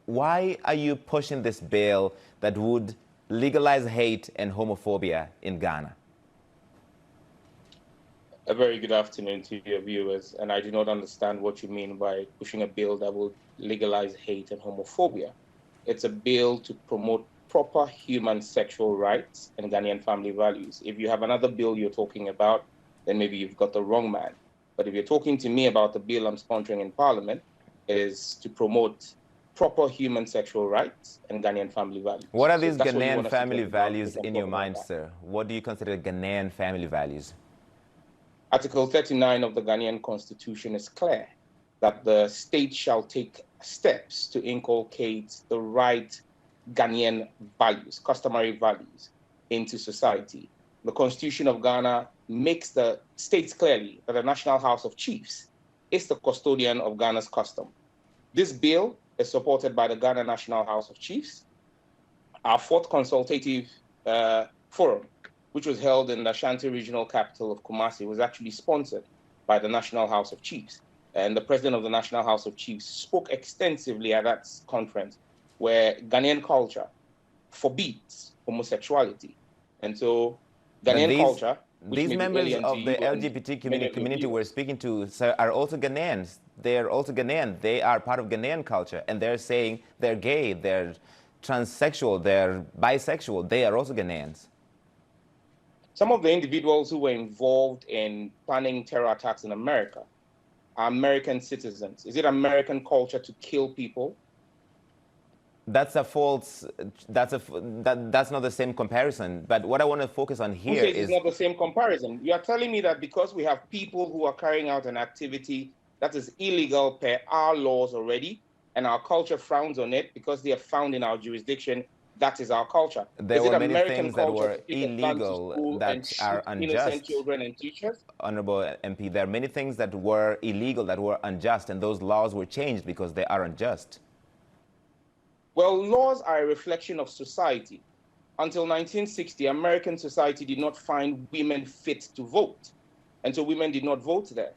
why are you pushing this bill that would legalize hate and homophobia in Ghana? A very good afternoon to your viewers, and I do not understand what you mean by pushing a bill that will legalize hate and homophobia. It's a bill to promote proper human sexual rights and Ghanaian family values. If you have another bill you're talking about, then maybe you've got the wrong man. But if you're talking to me about the bill I'm sponsoring in Parliament, it is to promote proper human sexual rights and Ghanaian family values. What are these Ghanaian family values in your mind, sir? What do you consider Ghanaian family values? Article 39 of the Ghanaian Constitution is clear that the state shall take steps to inculcate the right Ghanaian values, customary values, into society. The Constitution of Ghana states clearly that the National House of Chiefs is the custodian of Ghana's custom. This bill is supported by the Ghana National House of Chiefs. Our fourth consultative forum, which was held in the Ashanti regional capital of Kumasi, was actually sponsored by the National House of Chiefs. And the president of the National House of Chiefs spoke extensively at that conference, where Ghanaian culture forbids homosexuality. And so Ghanaian culture... These members of the LGBT community we're speaking to, sir, are also Ghanaians. They're also Ghanaian. They are part of Ghanaian culture. And they're saying they're gay, they're transsexual, they're bisexual. They are also Ghanaians. Some of the individuals who were involved in planning terror attacks in America are American citizens. Is it American culture to kill people? That's a false, that's not the same comparison. But what I want to focus on here is... It's not the same comparison. You are telling me that because we have people who are carrying out an activity that is illegal per our laws already, and our culture frowns on it because they are found in our jurisdiction, that is our culture. There were many things that were illegal that are unjust. Innocent children and teachers? Honorable MP, there are many things that were illegal, that were unjust, and those laws were changed because they are unjust. Well, laws are a reflection of society. Until 1960, American society did not find women fit to vote. And so women did not vote there.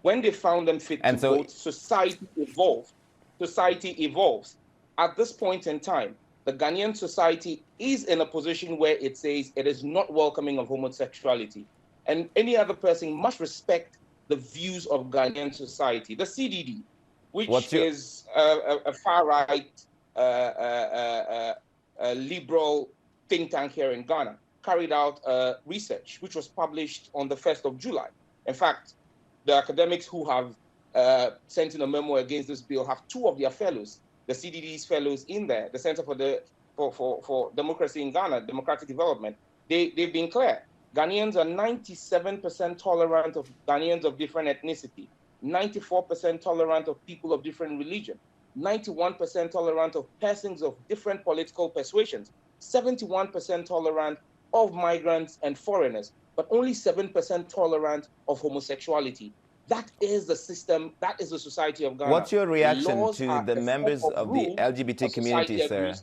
When they found them fit to vote, society evolved. Society evolves. At this point in time, the Ghanaian society is in a position where it says it is not welcoming of homosexuality. And any other person must respect the views of Ghanaian society. The CDD, which is a far-right, liberal think tank here in Ghana, carried out research, which was published on the 1st of July. In fact, the academics who have sent in a memo against this bill have two of their fellows, the CDD's fellows in there, the Center for Democracy in Ghana, Democratic Development. They've been clear. Ghanaians are 97% tolerant of Ghanaians of different ethnicity, 94% tolerant of people of different religion, 91% tolerant of persons of different political persuasions, 71% tolerant of migrants and foreigners, but only 7% tolerant of homosexuality. That is the system, that is the society of Ghana. What's your reaction to the members of the LGBT community, sir,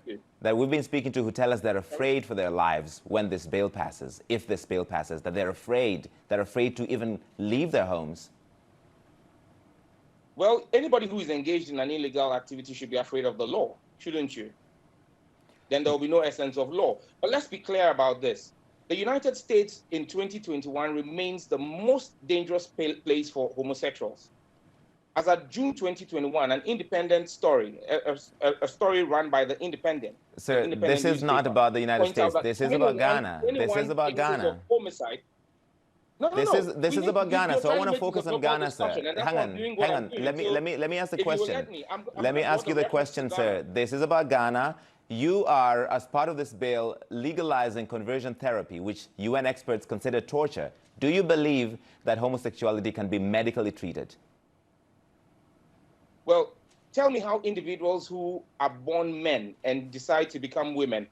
that we've been speaking to, who tell us they're afraid for their lives when this bill passes, if this bill passes, that they're afraid to even leave their homes? Well, anybody who is engaged in an illegal activity should be afraid of the law, shouldn't you? Then there will be no essence of law. But let's be clear about this. The United States in 2021 remains the most dangerous place for homosexuals. As of June 2021, an independent story, a story run by the Independent. Sir, this is not about the United States. This is about Ghana. This is about Ghana. This is about Ghana, so I want to focus on Ghana, sir. Hang on. Let me ask the question. Let me ask you the question, sir. This is about Ghana. You are, as part of this bill, legalizing conversion therapy, which UN experts consider torture. Do you believe that homosexuality can be medically treated? Well, tell me how individuals who are born men and decide to become women.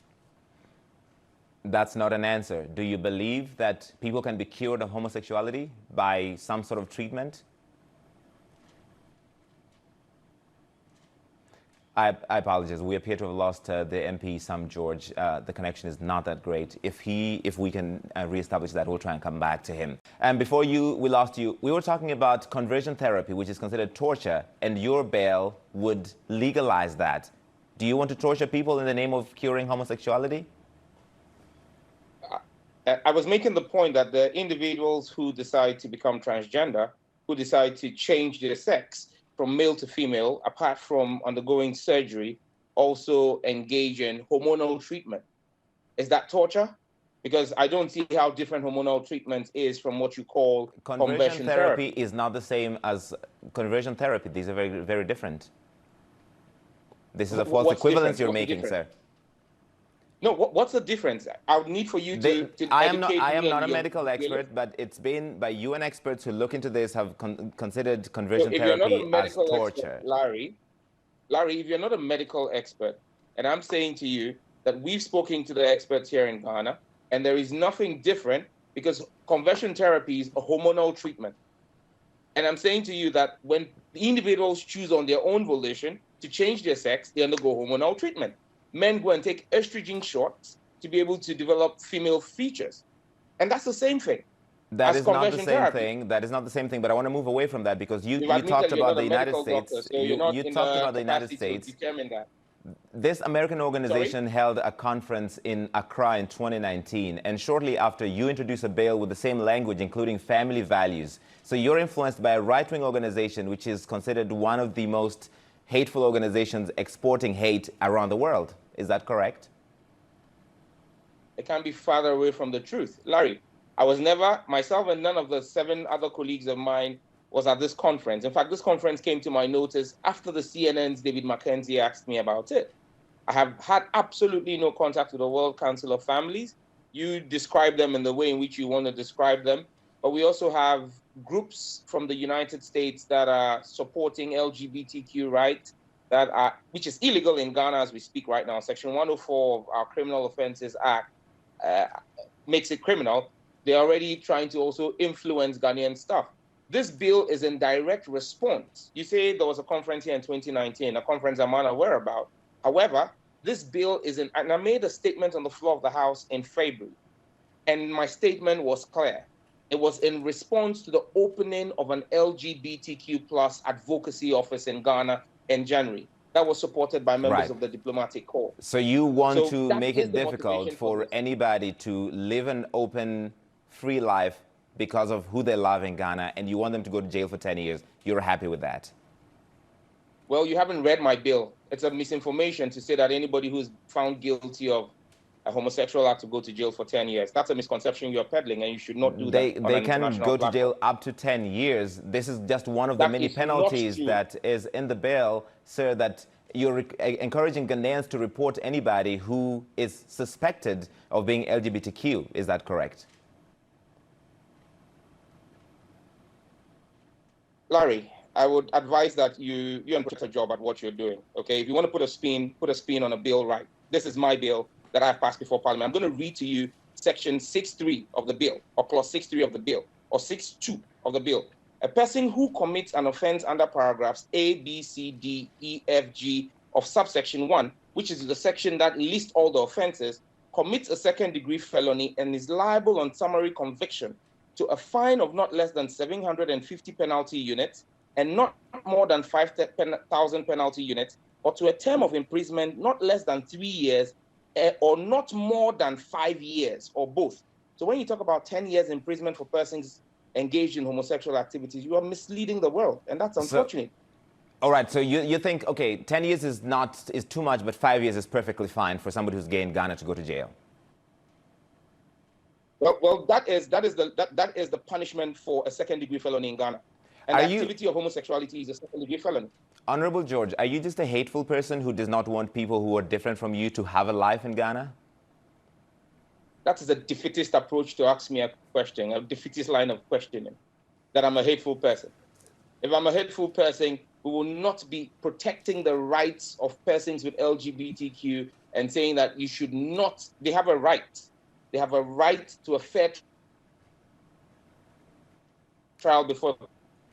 That's not an answer. Do you believe that people can be cured of homosexuality by some sort of treatment? I apologize. We appear to have lost the MP, George. The connection is not that great. If we can reestablish that, we'll try and come back to him. And before we lost you, we were talking about conversion therapy, which is considered torture, and your bill would legalize that. Do you want to torture people in the name of curing homosexuality? I was making the point that the individuals who decide to become transgender, who decide to change their sex from male to female, apart from undergoing surgery, also engage in hormonal treatment. Is that torture? Because I don't see how different hormonal treatment is from what you call conversion therapy. Is not the same as conversion therapy. These are very, very different. This is a false equivalence you're making, sir. No, what's the difference? I would need for you to I am not a medical expert, but it's been by UN experts who look into this have considered conversion therapy as torture. Expert, Larry, if you're not a medical expert, and I'm saying to you that we've spoken to the experts here in Ghana, and there is nothing different because conversion therapy is a hormonal treatment. And I'm saying to you that when individuals choose on their own volition to change their sex, they undergo hormonal treatment. Men go and take estrogen shots to be able to develop female features. And that's the same thing. That is not the same thing. That is not the same thing. But I want to move away from that because you talked about the United States. You talked about the United States. This American organization held a conference in Accra in 2019. And shortly after, you introduced a bill with the same language, including family values. So you're influenced by a right-wing organization, which is considered one of the most hateful organizations exporting hate around the world. Is that correct? It can't be farther away from the truth. Larry, I was never, myself and none of the 7 other colleagues of mine was at this conference. In fact, this conference came to my notice after the CNN's David McKenzie asked me about it. I have had absolutely no contact with the World Council of Families. You describe them in the way in which you want to describe them. But we also have groups from the United States that are supporting LGBTQ rights, which is illegal in Ghana as we speak right now. Section 104 of our Criminal Offences Act makes it criminal. They're already trying to also influence Ghanaian stuff. This bill is in direct response. You say there was a conference here in 2019, a conference I'm unaware about. However, this bill is in, and I made a statement on the floor of the House in February, and my statement was clear. It was in response to the opening of an LGBTQ plus advocacy office in Ghana in January. That was supported by members of the diplomatic corps. So you want to make it difficult for anybody to live an open, free life because of who they love in Ghana, and you want them to go to jail for 10 years. You're happy with that? Well, you haven't read my bill. It's a misinformation to say that anybody who's found guilty of a homosexual have to go to jail for 10 years. That's a misconception you're peddling, and you should not do that. They can go to jail up to 10 years. This is just one of the many penalties that is in the bill, sir, that you're encouraging Ghanaians to report anybody who is suspected of being LGBTQ. Is that correct? Larry, I would advise that you put a job at what you're doing, okay? If you want to put a spin on a bill, right? This is my bill that I've passed before Parliament. I'm going to read to you Section 6.3 of the bill, or Clause 6.3 of the bill, or 6.2 of the bill. A person who commits an offense under paragraphs A, B, C, D, E, F, G of subsection 1, which is the section that lists all the offenses, commits a second-degree felony and is liable on summary conviction to a fine of not less than 750 penalty units and not more than 5,000 penalty units, or to a term of imprisonment not less than 3 years or not more than 5 years, or both. So when you talk about 10 years imprisonment for persons engaged in homosexual activities, you are misleading the world, and that's unfortunate. All right, so you think, okay, 10 years is too much, but 5 years is perfectly fine for somebody who's gay in Ghana to go to jail. Well, that is the punishment for a second-degree felony in Ghana. And the activity of homosexuality is a second-degree felony. Honorable George, are you just a hateful person who does not want people who are different from you to have a life in Ghana? That is a defeatist approach to ask me a question, a defeatist line of questioning, that I'm a hateful person. If I'm a hateful person, we will not be protecting the rights of persons with LGBTQ and saying that you should not, they have a right. They have a right to a fair trial before the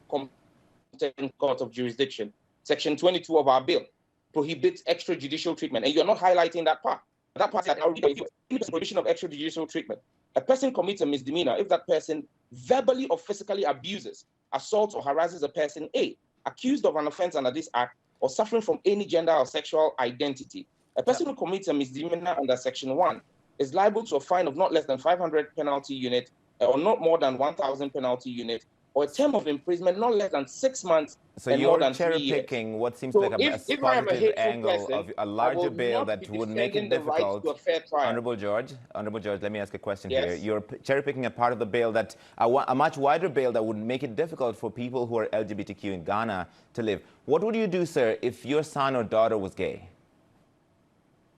competent court of jurisdiction. Section 22 of our bill prohibits extrajudicial treatment, and you're not highlighting that part. That part is the prohibition of extrajudicial treatment. A person commits a misdemeanor if that person verbally or physically abuses, assaults, or harasses a person A, accused of an offense under this act, or suffering from any gender or sexual identity. A person who commits a misdemeanor under Section 1 is liable to a fine of not less than 500 penalty unit or not more than 1,000 penalty unit, or a term of imprisonment not less than 6 months and more than 3 years. So you're cherry-picking what seems So like a positive angle of a larger bail that would make it difficult. Honorable George, let me ask a question here. You're cherry-picking a part of the bail that, a much wider bail that would make it difficult for people who are LGBTQ in Ghana to live. What would you do, sir, if your son or daughter was gay?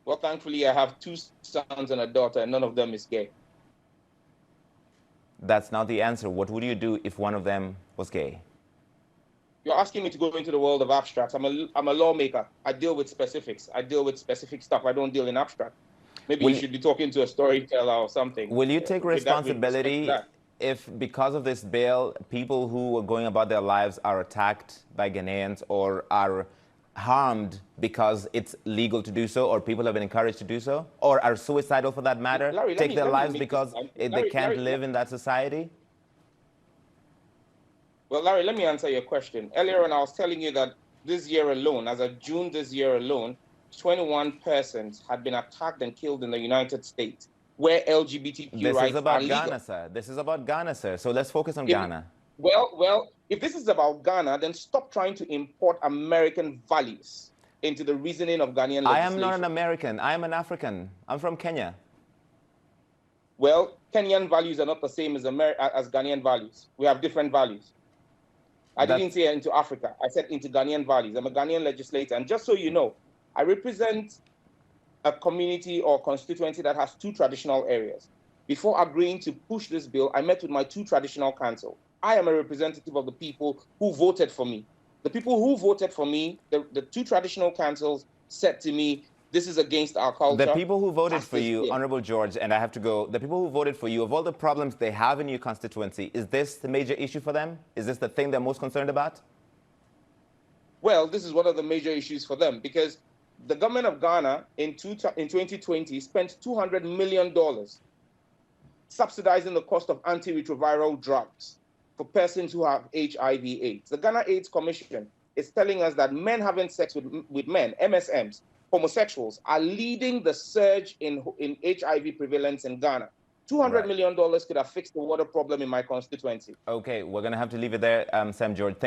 Well, thankfully, I have 2 sons and a daughter, and none of them is gay. That's not the answer. What would you do if one of them was gay? You're asking me to go into the world of abstracts. I'm a lawmaker. I deal with specifics. I deal with specific stuff. I don't deal in abstract. Maybe you should be talking to a storyteller or something. Will you take responsibility if, because of this bail, people who are going about their lives are attacked by Ghanaians or are harmed because it's legal to do so, or people have been encouraged to do so, or are suicidal for that matter, Larry, take their lives because they can't live in that society? Well, Larry, let me answer your question. Earlier on, I was telling you that this year alone, as of June this year alone, 21 persons had been attacked and killed in the United States, where LGBTQ rights are legal. This is about Ghana, sir. This is about Ghana, sir. So let's focus on Ghana. Well, if this is about Ghana, then stop trying to import American values into the reasoning of Ghanaian legislation. I am not an American. I am an African. I'm from Kenya. Well, Kenyan values are not the same as Ghanaian values. We have different values. I didn't say into Africa. I said into Ghanaian values. I'm a Ghanaian legislator. And just so you know, I represent a community or constituency that has 2 traditional areas. Before agreeing to push this bill, I met with my 2 traditional councils. I am a representative of the people who voted for me. The people who voted for me, the 2 traditional councils said to me, this is against our culture. The people who voted for you, Honorable George, and I have to go, the people who voted for you, of all the problems they have in your constituency, is this the major issue for them? Is this the thing they're most concerned about? Well, this is one of the major issues for them, because the government of Ghana in 2020 spent $200 million subsidizing the cost of antiretroviral drugs for persons who have HIV/AIDS. The Ghana AIDS Commission is telling us that men having sex with men, MSMs, homosexuals, are leading the surge in HIV prevalence in Ghana. $200 million could have fixed the water problem in my constituency. Okay, we're going to have to leave it there, Sam George.